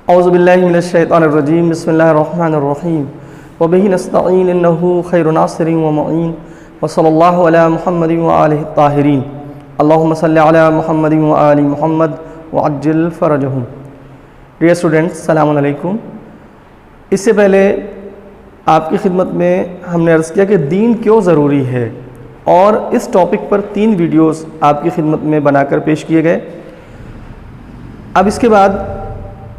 اعوذ باللہ من الشیطان الرجیم بسم اللہ الرحمن الرحیم وبہ نستعین انہ خیر ناصر و معین وصلی اللہ علی محمد وآلہ الطاہرین اللہم صلی علی محمد وآل محمد وعجل فرجہم۔ ڈیئر اسٹوڈنٹس، السلام علیکم۔ اس سے پہلے آپ کی خدمت میں ہم نے عرض کیا کہ دین کیوں ضروری ہے، اور اس ٹاپک پر 3 ویڈیوز آپ کی خدمت میں بنا کر پیش کیے گئے۔ اب اس کے بعد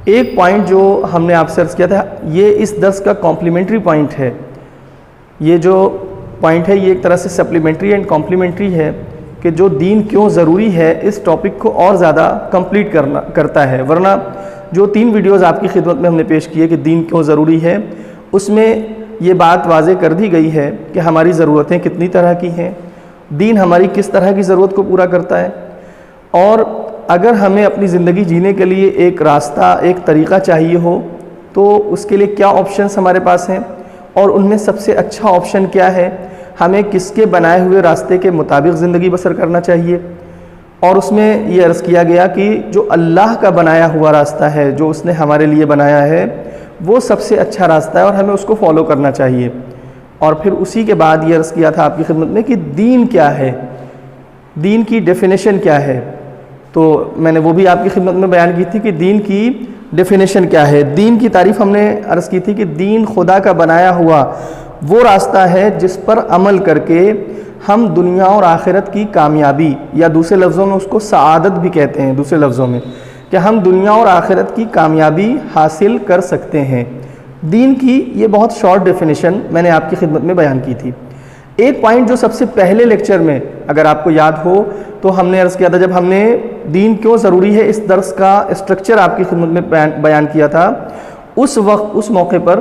ایک پوائنٹ جو ہم نے آپ سے عرض کیا تھا، یہ اس درس کا کمپلیمنٹری پوائنٹ ہے۔ یہ جو پوائنٹ ہے یہ ایک طرح سے سپلیمنٹری اینڈ کمپلیمنٹری ہے کہ جو دین کیوں ضروری ہے اس ٹاپک کو اور زیادہ کمپلیٹ کرتا ہے۔ ورنہ جو 3 ویڈیوز آپ کی خدمت میں ہم نے پیش کیے کہ دین کیوں ضروری ہے، اس میں یہ بات واضح کر دی گئی ہے کہ ہماری ضرورتیں کتنی طرح کی ہیں، دین ہماری کس طرح کی ضرورت کو پورا کرتا ہے، اور اگر ہمیں اپنی زندگی جینے کے لیے ایک راستہ، ایک طریقہ چاہیے ہو تو اس کے لیے کیا آپشنس ہمارے پاس ہیں، اور ان میں سب سے اچھا آپشن کیا ہے، ہمیں کس کے بنائے ہوئے راستے کے مطابق زندگی بسر کرنا چاہیے۔ اور اس میں یہ عرض کیا گیا کہ جو اللہ کا بنایا ہوا راستہ ہے، جو اس نے ہمارے لیے بنایا ہے، وہ سب سے اچھا راستہ ہے اور ہمیں اس کو فالو کرنا چاہیے۔ اور پھر اسی کے بعد یہ عرض کیا تھا آپ کی خدمت میں کہ دین کیا ہے، دین کی ڈیفینیشن کیا ہے۔ تو میں نے وہ بھی آپ کی خدمت میں بیان کی تھی کہ دین کی ڈیفینیشن کیا ہے۔ دین کی تعریف ہم نے عرض کی تھی کہ دین خدا کا بنایا ہوا وہ راستہ ہے جس پر عمل کر کے ہم دنیا اور آخرت کی کامیابی، یا دوسرے لفظوں میں اس کو سعادت بھی کہتے ہیں، دوسرے لفظوں میں کہ ہم دنیا اور آخرت کی کامیابی حاصل کر سکتے ہیں۔ دین کی یہ بہت شارٹ ڈیفینیشن میں نے آپ کی خدمت میں بیان کی تھی۔ ایک پوائنٹ جو سب سے پہلے لیکچر میں اگر آپ کو یاد ہو تو ہم نے عرض کیا تھا، جب ہم نے دین کیوں ضروری ہے اس درس کا اسٹرکچر آپ کی خدمت میں بیان کیا تھا، اس وقت اس موقع پر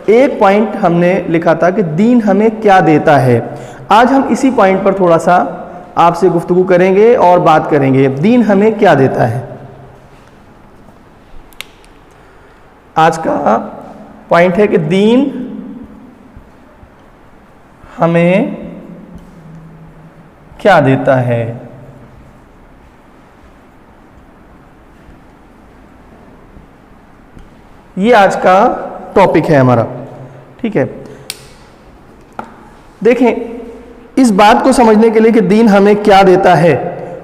ایک پوائنٹ ہم نے لکھا تھا کہ دین ہمیں کیا دیتا ہے۔ آج ہم اسی پوائنٹ پر تھوڑا سا آپ سے گفتگو کریں گے اور بات کریں گے، دین ہمیں کیا دیتا ہے۔ آج کا پوائنٹ ہے کہ دین ہمیں کیا دیتا ہے۔ یہ آج کا ٹاپک ہے ہمارا، ٹھیک ہے۔ دیکھیں، اس بات کو سمجھنے کے لیے کہ دین ہمیں کیا دیتا ہے،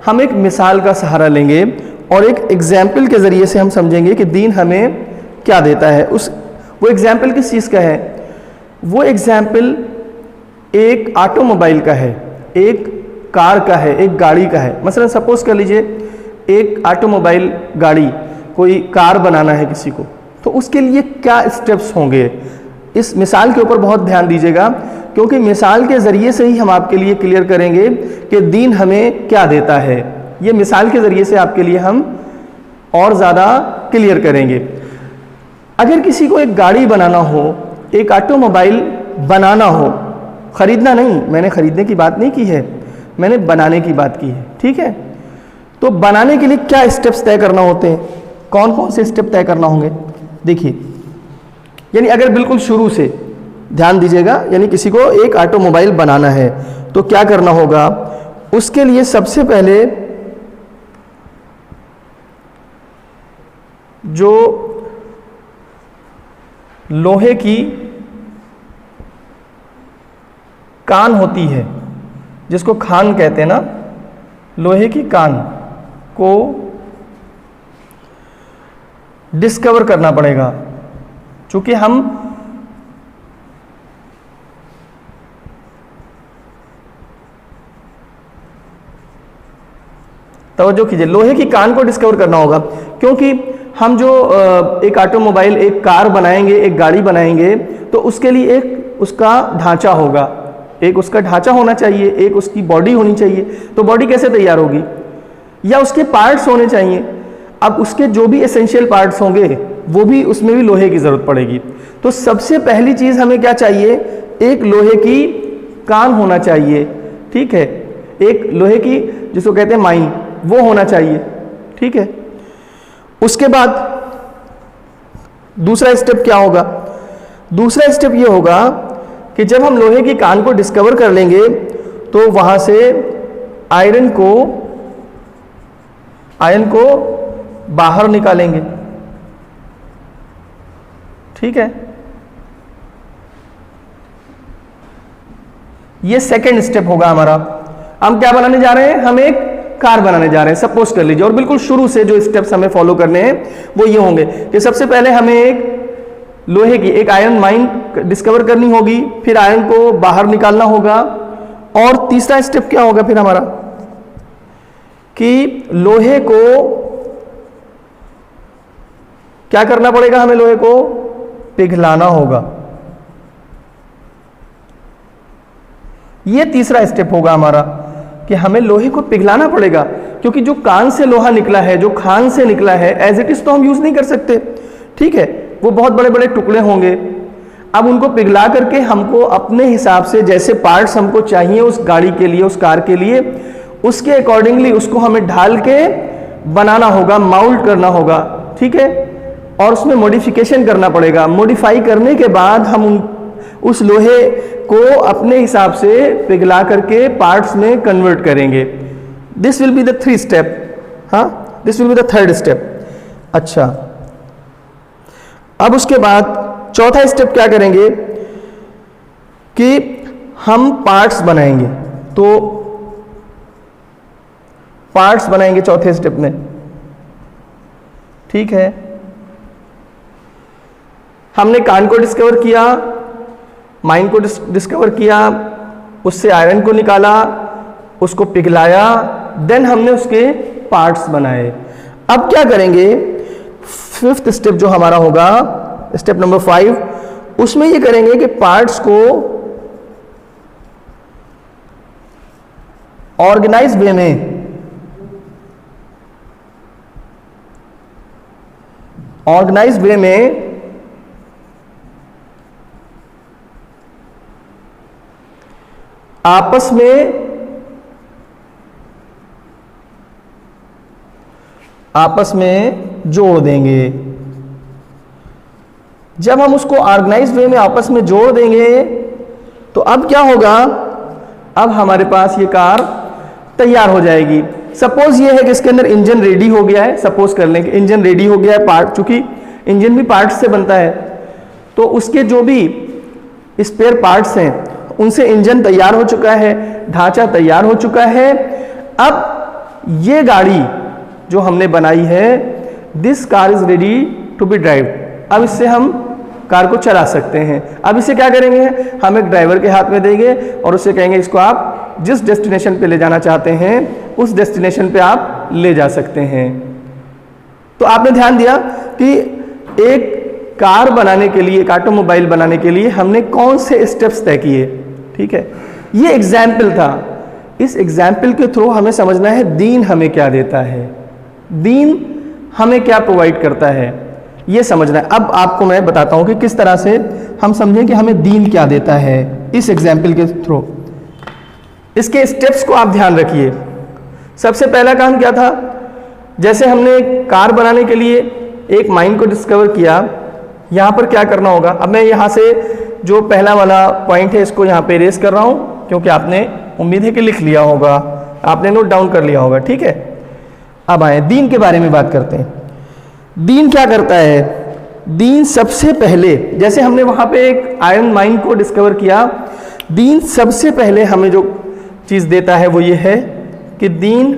ہم ایک مثال کا سہارا لیں گے اور ایک ایگزامپل کے ذریعے سے ہم سمجھیں گے کہ دین ہمیں کیا دیتا ہے۔ وہ ایگزامپل کس چیز کا ہے؟ وہ ایگزامپل ایک آٹو موبائل کا ہے، ایک کار کا ہے، ایک گاڑی کا ہے۔ مثلا سپوز کر لیجئے ایک آٹو موبائل گاڑی، کوئی کار بنانا ہے کسی کو، تو اس کے لیے کیا اسٹیپس ہوں گے۔ اس مثال کے اوپر بہت دھیان دیجیے گا، کیونکہ مثال کے ذریعے سے ہی ہم آپ کے لیے کلیئر کریں گے کہ دین ہمیں کیا دیتا ہے۔ یہ مثال کے ذریعے سے آپ کے لیے ہم اور زیادہ کلیئر کریں گے۔ اگر کسی کو ایک گاڑی بنانا ہو، ایک آٹو موبائل بنانا ہو، خریدنا نہیں، میں نے خریدنے کی بات نہیں کی ہے، میں نے بنانے کی بات کی ہے، ٹھیک ہے۔ تو بنانے کے لیے کیا اسٹیپس طے کرنا ہوتے ہیں، کون کون سے اسٹیپ طے کرنا ہوں گے؟ دیکھیے، یعنی اگر بالکل شروع سے دھیان دیجیے گا، یعنی کسی کو ایک آٹو موبائل بنانا ہے تو کیا کرنا ہوگا؟ اس کے لیے سب سے پہلے جو لوہے کی کان ہوتی ہے، جس کو کھان کہتے ہیں نا، لوہے کی کان کو ڈسکور کرنا پڑے گا۔ چونکہ ہم توجہ کیجئے، لوہے کی کان کو ڈسکور کرنا ہوگا، کیونکہ ہم جو ایک آٹو موبائل، ایک کار بنائیں گے، ایک گاڑی بنائیں گے، تو اس کے لیے ایک اس کا ڈھانچہ ہوگا، ایک اس کا ڈھانچہ ہونا چاہیے، ایک اس کی باڈی ہونی چاہیے۔ تو باڈی کیسے تیار ہوگی؟ یا اس کے پارٹس ہونے چاہیے۔ اب اس کے جو بھی ایسنشیل پارٹس ہوں گے وہ بھی، اس میں بھی لوہے کی ضرورت پڑے گی۔ تو سب سے پہلی چیز ہمیں کیا چاہیے؟ ایک لوہے کی کان ہونا چاہیے، ٹھیک ہے، ایک لوہے کی جس کو کہتے ہیں مائن، وہ ہونا چاہیے، ٹھیک ہے۔ اس کے بعد دوسرا اسٹیپ کیا ہوگا؟ دوسرا اسٹیپ یہ ہوگا کہ جب ہم لوہے کی کان کو ڈسکور کر لیں گے تو وہاں سے آئرن کو باہر نکالیں گے، ٹھیک ہے، یہ سیکنڈ اسٹیپ ہوگا ہمارا. ہم کیا بنانے جا رہے ہیں؟ ہم ایک کار بنانے جا رہے ہیں، سپوز کر لیجیے. اور بالکل شروع سے جو اسٹیپس ہمیں فالو کرنے ہیں وہ یہ ہوں گے کہ سب سے پہلے ہمیں ایک لوہے کی ایک آئرن مائن ڈسکور کرنی ہوگی، پھر آئرن کو باہر نکالنا ہوگا. اور تیسرا اسٹیپ کیا ہوگا پھر ہمارا کہ لوہے کو کیا کرنا پڑے گا؟ ہمیں لوہے کو پگھلانا ہوگا. یہ تیسرا اسٹیپ ہوگا ہمارا کہ ہمیں لوہے کو پگھلانا پڑے گا، کیونکہ جو کان سے لوہا نکلا ہے، جو کھان سے نکلا ہے، ایز اٹ از تو ہم یوز نہیں کر سکتے. ٹھیک ہے، وہ بہت بڑے بڑے ٹکڑے ہوں گے. اب ان کو پگھلا کر کے ہم کو اپنے حساب سے جیسے پارٹس ہم کو چاہیے اس گاڑی کے لیے، اس کار کے لیے، اس کے اکارڈنگلی اس کو ہمیں ڈھال کے بنانا ہوگا، ماؤلٹ کرنا ہوگا. ٹھیک ہے، اور اس میں موڈیفیکیشن کرنا پڑے گا. موڈیفائی کرنے کے بعد ہم اس لوہے کو اپنے حساب سے پگھلا کر کے پارٹس میں کنورٹ کریں گے. دس ول بی دا 3 اسٹیپ. ہاں، دس will be the 3rd step. اچھا، اب اس کے بعد چوتھا اسٹیپ کیا کریں گے کہ ہم پارٹس بنائیں گے. تو پارٹس بنائیں گے چوتھے اسٹیپ میں. ٹھیک ہے، ہم نے کان کو ڈسکور کیا، مائن کو ڈسکور کیا، اس سے آئرن کو نکالا، اس کو پگھلایا، دین ہم نے اس کے پارٹس بنائے. اب کیا کریں گے؟ 5th اسٹیپ جو ہمارا ہوگا، اسٹیپ نمبر 5، اس میں یہ کریں گے کہ پارٹس کو آرگنائز وے میں آپس میں جوڑ دیں گے. جب ہم اس کو آرگنائز وے میں آپس میں جوڑ دیں گے تو اب کیا ہوگا؟ اب ہمارے پاس یہ کار تیار ہو جائے گی. سپوز یہ ہے کہ اس کے اندر انجن ریڈی ہو گیا ہے. سپوز کر لیں کہ انجن ریڈی ہو گیا ہے، پارٹ، چونکہ انجن بھی پارٹس سے بنتا ہے، تو اس کے جو بھی اسپیئر پارٹس ہیں ان سے انجن تیار ہو چکا ہے، ڈھانچہ تیار ہو چکا ہے. اب یہ گاڑی جو ہم نے بنائی ہے، this car is ready to be drive. اب اس سے ہم کار کو چلا سکتے ہیں. اب اسے کیا کریں گے؟ ہم ایک ڈرائیور کے ہاتھ میں دیں گے اور اسے کہیں گے اس کو آپ جس ڈیسٹینیشن پہ لے جانا چاہتے ہیں اس ڈیسٹینیشن پہ آپ لے جا سکتے ہیں. تو آپ نے دھیان دیا کہ ایک کار بنانے کے لیے، ایک آٹو موبائل بنانے کے لیے ہم نے کون سے اسٹیپس طے کیے. ٹھیک ہے، یہ ایگزامپل تھا. اس ایگزامپل کے تھرو ہمیں سمجھنا ہے دین ہمیں کیا دیتا ہے، دین ہمیں کیا پرووائڈ کرتا ہے، یہ سمجھنا ہے. اب آپ کو میں بتاتا ہوں کہ کس طرح سے ہم سمجھیں کہ ہمیں دین کیا دیتا ہے اس ایگزامپل کے تھرو. اس کے اسٹیپس کو آپ دھیان رکھیے. سب سے پہلا کام کیا تھا؟ جیسے ہم نے کار بنانے کے لیے ایک مائن کو ڈسکور کیا، یہاں پر کیا کرنا ہوگا؟ اب میں یہاں سے جو پہلا والا پوائنٹ ہے اس کو یہاں پہ ریز کر رہا ہوں، کیونکہ آپ نے امید ہے کہ لکھ لیا ہوگا، آپ نے نوٹ ڈاؤن کر لیا ہوگا. ٹھیک ہے، اب آئیں دین کے بارے میں بات کرتے ہیں. دین کیا کرتا ہے؟ دین سب سے پہلے، جیسے ہم نے وہاں پہ ایک آئرن مائن کو ڈسکور کیا، دین سب سے پہلے ہمیں جو چیز دیتا ہے وہ یہ ہے کہ دین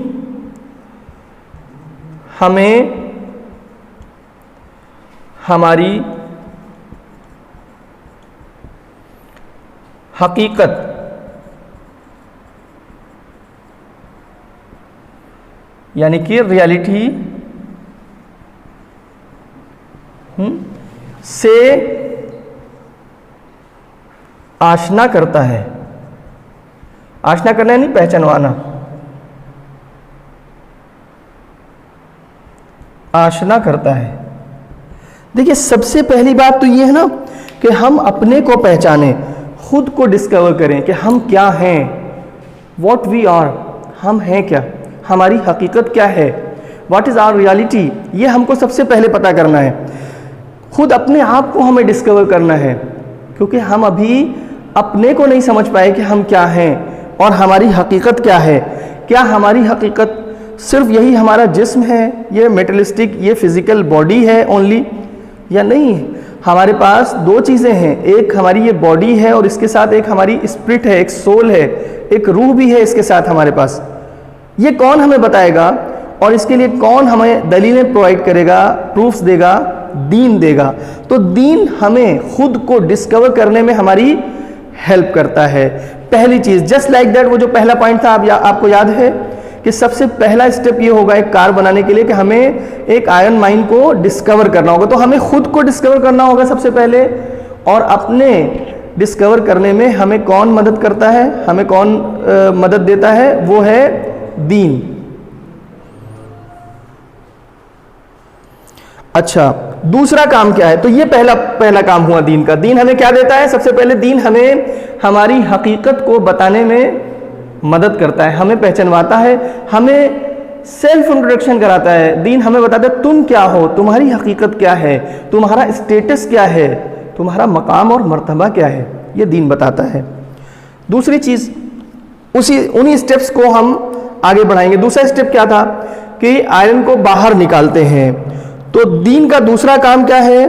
ہمیں ہماری حقیقت یعنی کہ ریالٹی سے آشنا کرتا ہے. آشنا کرنا نہیں، پہچانوانا. آشنا کرتا ہے. دیکھیے سب سے پہلی بات تو یہ ہے نا کہ ہم اپنے کو پہچانیں، خود کو ڈسکور کریں کہ ہم کیا ہیں، واٹ وی آر، ہم ہیں کیا، ہماری حقیقت کیا ہے، واٹ از آور ریالٹی. یہ ہم کو سب سے پہلے پتا کرنا ہے. خود اپنے آپ کو ہمیں ڈسکور کرنا ہے، کیونکہ ہم ابھی اپنے کو نہیں سمجھ پائے کہ ہم کیا ہیں اور ہماری حقیقت کیا ہے. کیا ہماری حقیقت صرف یہی ہمارا جسم ہے، یہ میٹلسٹک، یہ فزیکل باڈی ہے اونلی، یا نہیں؟ ہمارے پاس دو چیزیں ہیں، ایک ہماری یہ باڈی ہے اور اس کے ساتھ ایک ہماری اسپرٹ ہے، ایک سول ہے، ایک روح بھی ہے اس کے ساتھ ہمارے پاس. یہ کون ہمیں بتائے گا اور اس کے لیے کون ہمیں دلیلیں پرووائڈ کرے گا، پروفز دے گا؟ دین دے گا. تو دین ہمیں خود کو ڈسکور کرنے میں ہماری ہیلپ کرتا ہے. پہلی چیز جسٹ لائک دیٹ، وہ جو پہلا پوائنٹ تھا آپ کو یاد ہے کہ سب سے پہلا اسٹیپ یہ ہوگا ایک کار بنانے کے لیے کہ ہمیں ایک آئرن مائن کو ڈسکور کرنا ہوگا. تو ہمیں خود کو ڈسکور کرنا ہوگا سب سے پہلے، اور اپنے ڈسکور کرنے میں ہمیں کون مدد کرتا ہے، ہمیں کون مدد دیتا ہے؟ وہ ہے دین. اچھا دوسرا کام کیا ہے؟ تو یہ پہلا کام ہوا دین کا. دین ہمیں کیا دیتا ہے؟ سب سے پہلے دین ہمیں ہماری حقیقت کو بتانے میں مدد کرتا ہے، ہمیں پہچنواتا ہے، ہمیں سیلف انٹروڈکشن کراتا ہے. دین ہمیں بتاتا ہے تم کیا ہو، تمہاری حقیقت کیا ہے، تمہارا اسٹیٹس کیا ہے، تمہارا مقام اور مرتبہ کیا ہے، یہ دین بتاتا ہے. دوسری چیز انہی اسٹیپس کو ہم آگے بڑھائیں گے. دوسرا اسٹیپ کیا تھا کہ آئرن کو باہر نکالتے ہیں. تو دین کا دوسرا کام کیا ہے؟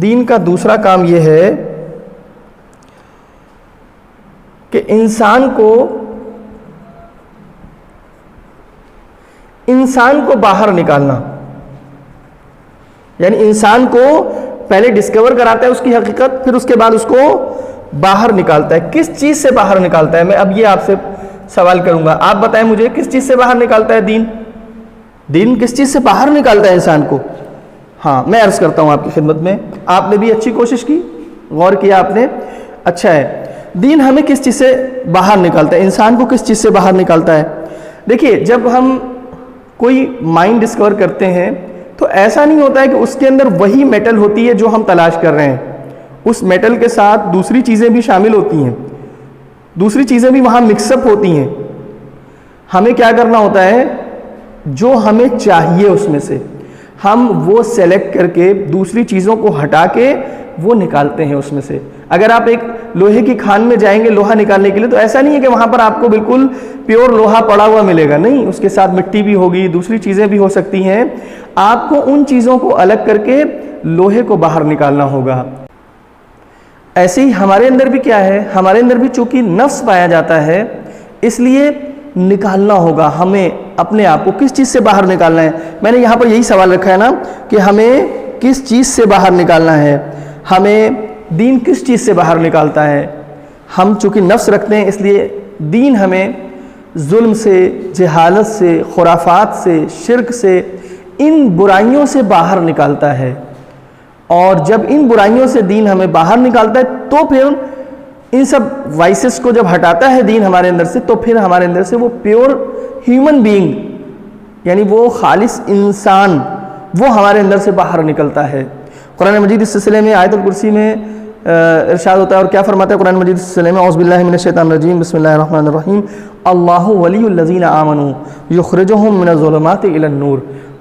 دین کا دوسرا کام یہ ہے کہ انسان کو باہر نکالنا. یعنی انسان کو پہلے ڈسکور کراتا ہے اس کی حقیقت، پھر اس کے بعد اس کو باہر نکالتا ہے. کس چیز سے باہر نکالتا ہے؟ میں اب یہ آپ سے سوال کروں گا، آپ بتائیں مجھے کس چیز سے باہر نکالتا ہے دین؟ دین کس چیز سے باہر نکالتا ہے انسان کو؟ ہاں میں عرض کرتا ہوں آپ کی خدمت میں، آپ نے بھی اچھی کوشش کی، غور کیا آپ نے، اچھا ہے. دین ہمیں کس چیز سے باہر نکالتا ہے، انسان کو کس چیز سے باہر نکالتا ہے؟ دیکھیے جب ہم کوئی مائن ڈسکور کرتے ہیں تو ایسا نہیں ہوتا ہے کہ اس کے اندر وہی میٹل ہوتی ہے جو ہم تلاش کر رہے ہیں. اس میٹل کے ساتھ دوسری چیزیں بھی شامل ہوتی ہیں، دوسری چیزیں بھی وہاں مکس اپ ہوتی ہیں. ہمیں کیا کرنا ہوتا ہے؟ جو ہمیں چاہیے اس میں سے ہم وہ سیلیکٹ کر کے دوسری چیزوں کو ہٹا کے وہ نکالتے ہیں اس میں سے. اگر آپ ایک لوہے کی کھان میں جائیں گے لوہا نکالنے کے لیے تو ایسا نہیں ہے کہ وہاں پر آپ کو بالکل پیور لوہا پڑا ہوا ملے گا، نہیں، اس کے ساتھ مٹی بھی ہوگی، دوسری چیزیں بھی ہو سکتی ہیں. آپ کو ان چیزوں کو الگ کر کے لوہے کو باہر نکالنا ہوگا. ایسے ہی ہمارے اندر بھی کیا ہے؟ ہمارے اندر بھی چونکہ نفس پایا جاتا ہے، اس لیے نکالنا ہوگا ہمیں اپنے آپ کو. کس چیز سے باہر نکالنا ہے؟ میں نے یہاں پر یہی سوال رکھا ہے نا کہ ہمیں کس چیز سے باہر نکالنا ہے. ہمیں دین کس چیز سے باہر نکالتا ہے؟ ہم چونکہ نفس رکھتے ہیں اس لیے دین ہمیں ظلم سے، جہالت سے، خرافات سے، شرک سے، ان برائیوں سے باہر نکالتا ہے. اور جب ان برائیوں سے دین ہمیں باہر نکالتا ہے تو پھر ان سب وائسز کو جب ہٹاتا ہے دین ہمارے اندر سے تو پھر ہمارے اندر سے وہ پیور ہیومن بینگ یعنی وہ خالص انسان وہ ہمارے اندر سے باہر نکلتا ہے. قرآن مجید اس سلسلے میں آیت الکرسی میں ارشاد ہوتا ہے اور کیا فرماتا ہے قرآن مجید اس سلسلے میں؟ اعوذ باللہ من الشیطان الرجیم، بسم اللہ الرحمن الرحیم. اللہ ولی الذین آمنوا یخرجہم من الظلمات الی النور.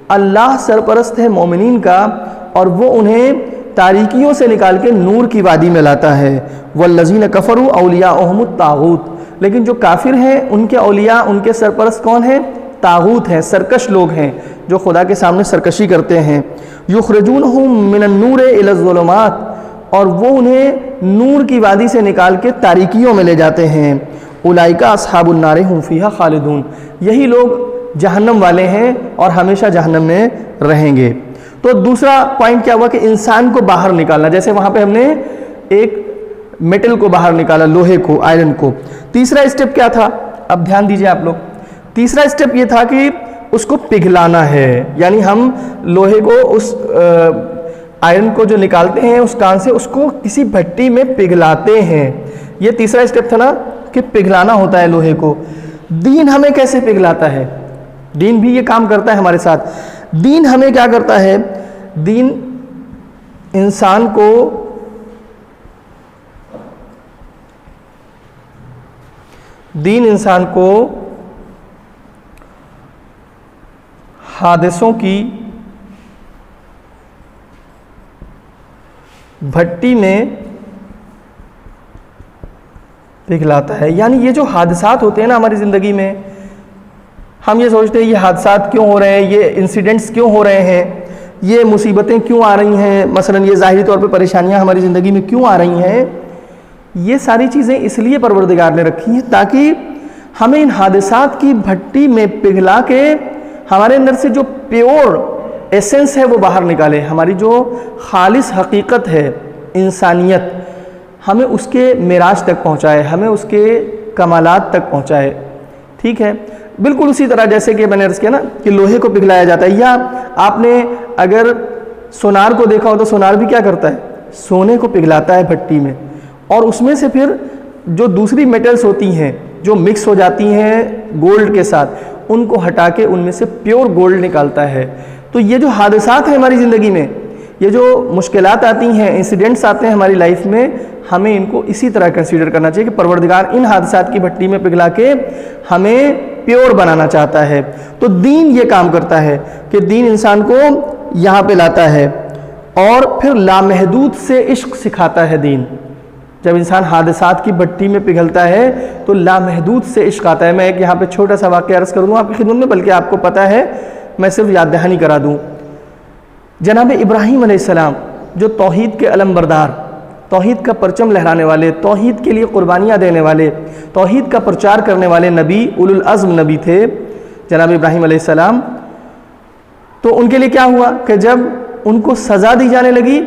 اللہ سرپرست ہے مومنین کا اور وہ انہیں تاریکیوں سے نکال کے نور کی وادی میں لاتا ہے. والذین کفروا اولیاءہم الطاغوت. لیکن جو کافر ہیں ان کے اولیاء، ان کے سرپرست کون ہیں؟ طاغوت ہیں، سرکش لوگ ہیں جو خدا کے سامنے سرکشی کرتے ہیں. یخرجونہم من النور الی الظلمات. اور وہ انہیں نور کی وادی سے نکال کے تاریکیوں میں لے جاتے ہیں. اولئک اصحاب النار هم فیہا خالدون. یہی لوگ جہنم والے ہیں اور ہمیشہ جہنم میں رہیں گے. تو دوسرا پوائنٹ کیا ہوا کہ انسان کو باہر نکالنا. جیسے وہاں پہ ہم نے ایک میٹل کو باہر نکالا، لوہے کو، آئرن کو. تیسرا اسٹیپ کیا تھا؟ اب دھیان دیجئے آپ لوگ. تیسرا اسٹیپ یہ تھا کہ اس کو پگھلانا ہے. یعنی ہم لوہے کو، اس آئرن کو جو نکالتے ہیں اس کان سے، اس کو کسی بھٹی میں پگھلاتے ہیں. یہ تیسرا اسٹیپ تھا نا کہ پگھلانا ہوتا ہے لوہے کو. دین ہمیں کیسے پگھلاتا ہے؟ دین بھی یہ کام کرتا ہے ہمارے ساتھ. دین ہمیں کیا کرتا ہے؟ دین انسان کو حادثوں کی بھٹی میں پگھلاتا ہے. یعنی یہ جو حادثات ہوتے ہیں نا ہماری زندگی میں، ہم یہ سوچتے ہیں یہ حادثات کیوں ہو رہے ہیں، یہ انسیڈنٹس کیوں ہو رہے ہیں، یہ مصیبتیں کیوں آ رہی ہیں، مثلا یہ ظاہری طور پہ پریشانیاں ہماری زندگی میں کیوں آ رہی ہیں، یہ ساری چیزیں اس لیے پروردگار نے رکھی ہیں تاکہ ہمیں ان حادثات کی بھٹی میں پگھلا کے ہمارے اندر سے جو پیور ایسنس ہے وہ باہر نکالے، ہماری جو خالص حقیقت ہے انسانیت، ہمیں اس کے معراج تک پہنچائے، ہمیں اس کے کمالات تک پہنچائے. ٹھیک ہے، بالکل اسی طرح جیسے کہ میں نے عرض کیا نا کہ لوہے کو پگھلایا جاتا ہے، یا آپ نے اگر سونار کو دیکھا ہو تو سونار بھی کیا کرتا ہے، سونے کو پگھلاتا ہے بھٹی میں، اور اس میں سے پھر جو دوسری میٹلز ہوتی ہیں جو مکس ہو جاتی ہیں گولڈ کے ساتھ، ان کو ہٹا کے ان میں سے پیور گولڈ نکالتا ہے. تو یہ جو حادثات ہیں ہماری زندگی میں، یہ جو مشکلات آتی ہیں، انسیڈنٹس آتے ہیں ہماری لائف میں، ہمیں ان کو اسی طرح کنسیڈر کرنا چاہیے کہ پروردگار ان حادثات کی بھٹی میں پگھلا کے ہمیں پیور بنانا چاہتا ہے. تو دین یہ کام کرتا ہے کہ دین انسان کو یہاں پہ لاتا ہے، اور پھر لامحدود سے عشق سکھاتا ہے دین. جب انسان حادثات کی بھٹی میں پگھلتا ہے تو لامحدود سے عشق آتا ہے. میں ایک یہاں پہ چھوٹا سا واقعہ عرض کر دوں آپ کی خدمت میں، بلکہ آپ کو پتہ ہے، میں صرف یاد دہانی کرا دوں. جناب ابراہیم علیہ السلام جو توحید کے علم بردار، توحید کا پرچم لہرانے والے، توحید کے لیے قربانیاں دینے والے، توحید کا پرچار کرنے والے نبی، اولو العزم نبی تھے جناب ابراہیم علیہ السلام. تو ان کے لیے کیا ہوا کہ جب ان کو سزا دی جانے لگی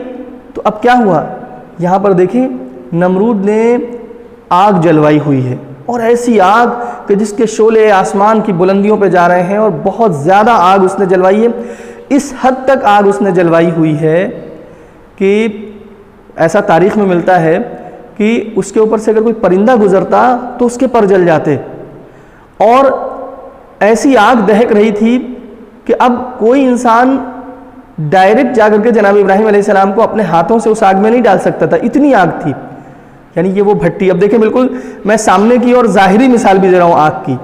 تو اب کیا ہوا، یہاں پر دیکھیں نمرود نے آگ جلوائی ہوئی ہے، اور ایسی آگ کہ جس کے شعلے آسمان کی بلندیوں پہ جا رہے ہیں، اور بہت زیادہ آگ اس نے جلوائی ہے. اس حد تک آگ اس نے جلوائی ہوئی ہے کہ ایسا تاریخ میں ملتا ہے کہ اس کے اوپر سے اگر کوئی پرندہ گزرتا تو اس کے پر جل جاتے، اور ایسی آگ دہک رہی تھی کہ اب کوئی انسان ڈائریکٹ جا کر کے جناب ابراہیم علیہ السلام کو اپنے ہاتھوں سے اس آگ میں نہیں ڈال سکتا تھا، اتنی آگ تھی. یعنی یہ وہ بھٹی، اب دیکھیں بالکل میں سامنے کی اور ظاہری مثال بھی دے رہا ہوں آگ کی.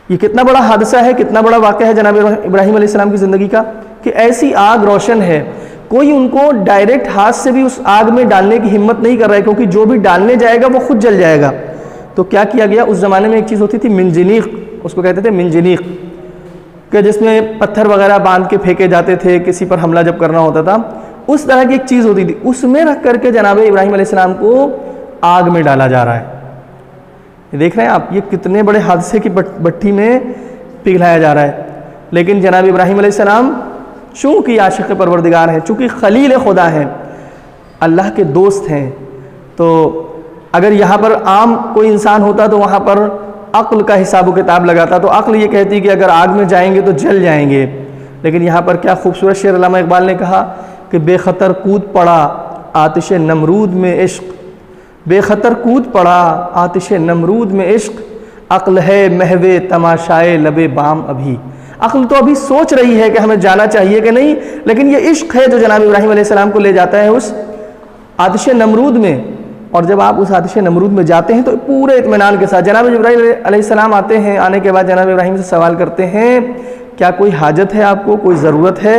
یہ کتنا بڑا حادثہ ہے، کتنا بڑا واقعہ ہے جناب ابراہیم علیہ السلام کی زندگی کا کہ ایسی آگ روشن ہے، کوئی ان کو ڈائریکٹ ہاتھ سے بھی اس آگ میں ڈالنے کی ہمت نہیں کر رہا ہے، کیونکہ جو بھی ڈالنے جائے گا وہ خود جل جائے گا. تو کیا کیا گیا، اس زمانے میں ایک چیز ہوتی تھی منجنیق، اس کو کہتے تھے منجنیق، کہ جس میں پتھر وغیرہ باندھ کے پھینکے جاتے تھے کسی پر حملہ جب کرنا ہوتا تھا. اس طرح کی ایک چیز ہوتی تھی، اس میں رکھ کر کے جناب ابراہیم علیہ السلام کو آگ میں ڈالا جا رہا ہے. دیکھ رہے ہیں آپ، یہ کتنے بڑے حادثے کی بھٹی میں پگھلایا جا رہا ہے. لیکن جناب ابراہیم علیہ السلام چونکہ عاشق پروردگار ہیں، چونکہ خلیل خدا ہیں، اللہ کے دوست ہیں، تو اگر یہاں پر عام کوئی انسان ہوتا تو وہاں پر عقل کا حساب و کتاب لگاتا، تو عقل یہ کہتی کہ اگر آگ میں جائیں گے تو جل جائیں گے. لیکن یہاں پر کیا خوبصورت شعر علامہ اقبال نے کہا کہ بے خطر کود پڑا آتش نمرود میں عشق، بے خطر کود پڑا آتش نمرود میں عشق، عقل ہے محو تماشائے لب بام ابھی. عقل تو ابھی سوچ رہی ہے کہ ہمیں جانا چاہیے کہ نہیں، لیکن یہ عشق ہے جو جناب ابراہیم علیہ السلام کو لے جاتا ہے اس آتش نمرود میں. اور جب آپ اس آتش نمرود میں جاتے ہیں تو پورے اطمینان کے ساتھ جناب ابراہیم علیہ السلام آتے ہیں. آنے کے بعد جناب ابراہیم سے سوال کرتے ہیں کیا کوئی حاجت ہے آپ کو، کوئی ضرورت ہے؟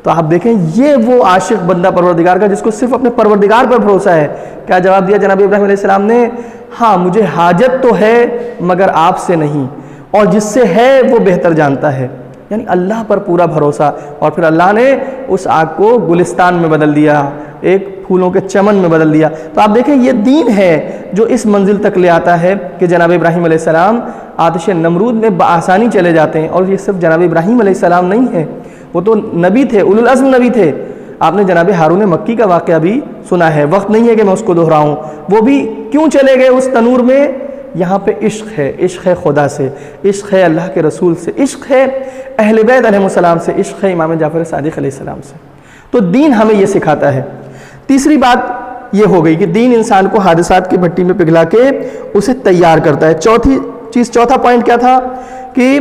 تو آپ دیکھیں یہ وہ عاشق بندہ پروردگار کا جس کو صرف اپنے پروردگار پر بھروسہ ہے. کیا جواب دیا جناب ابراہیم علیہ السلام نے؟ ہاں مجھے حاجت تو ہے مگر آپ سے نہیں، اور جس سے ہے وہ بہتر جانتا ہے. یعنی اللہ پر پورا بھروسہ. اور پھر اللہ نے اس آگ کو گلستان میں بدل دیا، ایک پھولوں کے چمن میں بدل دیا. تو آپ دیکھیں یہ دین ہے جو اس منزل تک لے آتا ہے کہ جناب ابراہیم علیہ السلام آتش نمرود میں بآسانی چلے جاتے ہیں. اور یہ صرف جناب ابراہیم علیہ السلام نہیں ہے، وہ تو نبی تھے، اولو العزم نبی تھے. آپ نے جناب ہارون مکی کا واقعہ بھی سنا ہے، وقت نہیں ہے کہ میں اس کو دہراؤں. وہ بھی کیوں چلے گئے اس تنور میں؟ یہاں پہ عشق ہے، عشق ہے خدا سے، عشق ہے اللہ کے رسول سے، عشق ہے اہل بیت علیہ السلام سے، عشق ہے امام جعفر صادق علیہ السلام سے. تو دین ہمیں یہ سکھاتا ہے. تیسری بات یہ ہو گئی کہ دین انسان کو حادثات کی بھٹی میں پگھلا کے اسے تیار کرتا ہے. چوتھا پوائنٹ کیا تھا کہ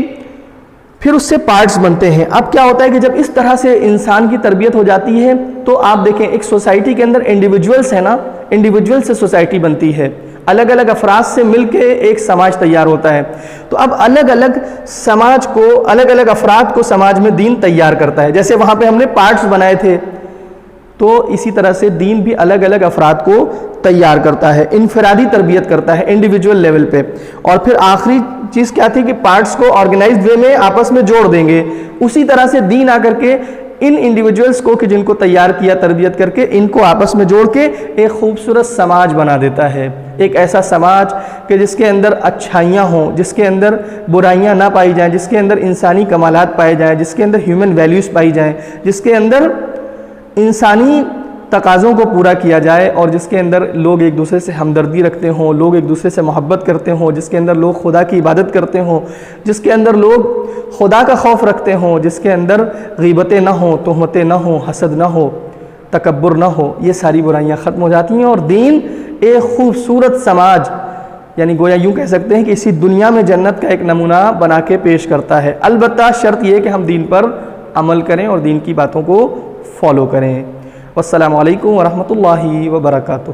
پھر اس سے پارٹس بنتے ہیں. اب کیا ہوتا ہے کہ جب اس طرح سے انسان کی تربیت ہو جاتی ہے تو آپ دیکھیں ایک سوسائٹی کے اندر انڈیویجولز ہیں نا، انڈیویجول سے سوسائٹی بنتی ہے، الگ الگ افراد سے مل کے ایک سماج تیار ہوتا ہے. تو اب الگ الگ سماج کو، الگ الگ افراد کو سماج میں دین تیار کرتا ہے. جیسے وہاں پہ ہم نے پارٹس بنائے تھے، تو اسی طرح سے دین بھی الگ الگ افراد کو تیار کرتا ہے، انفرادی تربیت کرتا ہے انڈیویجول لیول پہ. اور پھر آخری چیز کیا تھی کہ پارٹس کو آرگنائزڈ وے میں آپس میں جوڑ دیں گے، اسی طرح سے دین آ کر کے ان انڈیویجولز کو کہ جن کو تیار کیا تربیت کر کے، ان کو آپس میں جوڑ کے ایک خوبصورت سماج بنا دیتا ہے، ایک ایسا سماج کہ جس کے اندر اچھائیاں ہوں، جس کے اندر برائیاں نہ پائی جائیں، جس کے اندر انسانی کمالات پائے جائیں، جس کے اندر ہیومن ویلیوز پائی جائیں، جس کے اندر انسانی تقاضوں کو پورا کیا جائے، اور جس کے اندر لوگ ایک دوسرے سے ہمدردی رکھتے ہوں، لوگ ایک دوسرے سے محبت کرتے ہوں، جس کے اندر لوگ خدا کی عبادت کرتے ہوں، جس کے اندر لوگ خدا کا خوف رکھتے ہوں، جس کے اندر غیبتیں نہ ہوں، تہمتیں نہ ہوں، حسد نہ ہو، تکبر نہ ہو، یہ ساری برائیاں ختم ہو جاتی ہیں، اور دین ایک خوبصورت سماج، یعنی گویا یوں کہہ سکتے ہیں کہ اسی دنیا میں جنت کا ایک نمونہ بنا کے پیش کرتا ہے۔ البتہ شرط یہ کہ ہم دین پر عمل کریں اور دین کی باتوں کو فالو کریں۔ والسلام علیکم ورحمۃ اللہ وبرکاتہ۔